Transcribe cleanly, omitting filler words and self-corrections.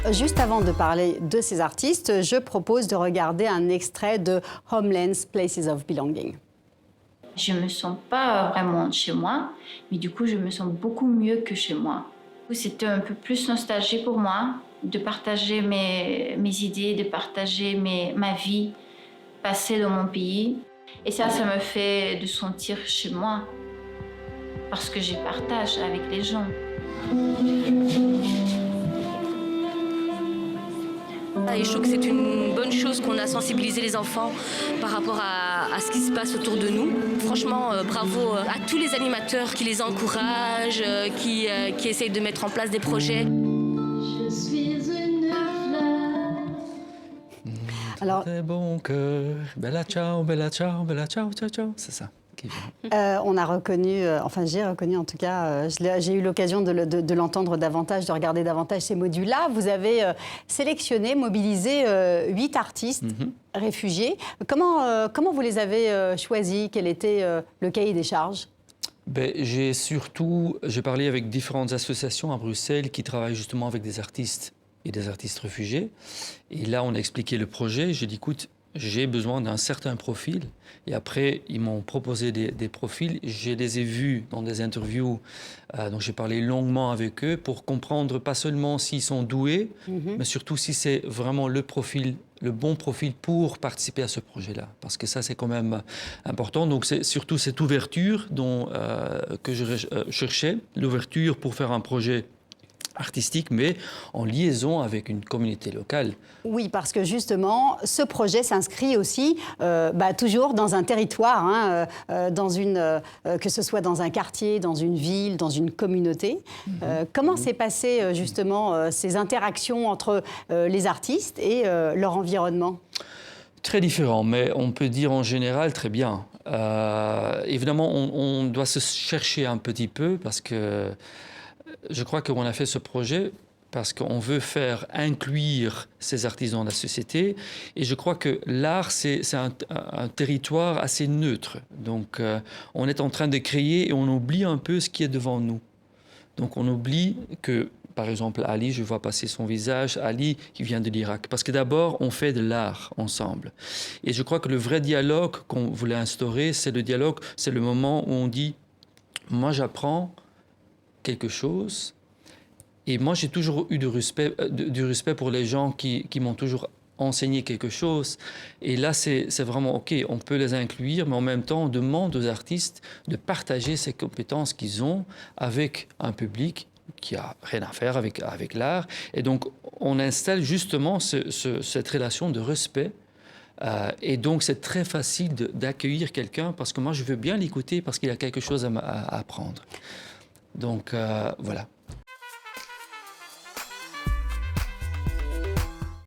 Juste avant de parler de ces artistes, je propose de regarder un extrait de Homeland's Places of Belonging. Je me sens pas vraiment chez moi, mais du coup, je me sens beaucoup mieux que chez moi. C'était un peu plus nostalgique pour moi de partager mes idées, de partager ma vie passée dans mon pays. Et ça me fait de sentir chez moi parce que je partage avec les gens. Et je trouve que c'est une bonne chose qu'on a sensibilisé les enfants par rapport à ce qui se passe autour de nous. Franchement, bravo à tous les animateurs qui les encouragent, qui essayent de mettre en place des projets. Je suis une fleur. Alors, Très bon cœur, bella ciao, ciao, ciao, ciao. C'est ça qui vient. on a reconnu, enfin j'ai reconnu en tout cas, j'ai eu l'occasion de l'entendre davantage, de regarder davantage ces modules-là. Vous avez sélectionné, mobilisé 8 artistes réfugiés. Comment vous les avez choisis? Quel était le cahier des charges? Ben, j'ai parlé avec différentes associations à Bruxelles qui travaillent justement avec des artistes et des artistes réfugiés. Et là, on a expliqué le projet. J'ai dit, écoute, j'ai besoin d'un certain profil. Et après, ils m'ont proposé des profils. Je les ai vus dans des interviews. Donc, j'ai parlé longuement avec eux pour comprendre pas seulement s'ils sont doués, mais surtout si c'est vraiment le bon profil pour participer à ce projet-là. Parce que ça, c'est quand même important. Donc, c'est surtout cette ouverture que je cherchais. L'ouverture pour faire un projet artistique, mais en liaison avec une communauté locale. Oui, parce que justement, ce projet s'inscrit aussi toujours dans un territoire, que ce soit dans un quartier, dans une ville, dans une communauté. Comment s'est passé justement ces interactions entre les artistes et leur environnement? Très différent, mais on peut dire en général très bien. Évidemment, on doit se chercher un petit peu parce que je crois qu'on a fait ce projet parce qu'on veut faire inclure ces artistes dans la société. Et je crois que l'art, c'est un territoire assez neutre. Donc, on est en train de créer et on oublie un peu ce qui est devant nous. Donc, on oublie que, par exemple, Ali, je vois passer son visage, Ali qui vient de l'Irak. Parce que d'abord, on fait de l'art ensemble. Et je crois que le vrai dialogue qu'on voulait instaurer, c'est le dialogue, c'est le moment où on dit « moi, j'apprends » quelque chose. Et moi, j'ai toujours eu du respect pour les gens qui m'ont toujours enseigné quelque chose. Et là, c'est vraiment OK, on peut les inclure, mais en même temps, on demande aux artistes de partager ces compétences qu'ils ont avec un public qui n'a rien à faire avec l'art. Et donc, on installe justement cette relation de respect. Et donc, c'est très facile d'accueillir quelqu'un parce que moi, je veux bien l'écouter parce qu'il a quelque chose à apprendre. Donc, voilà.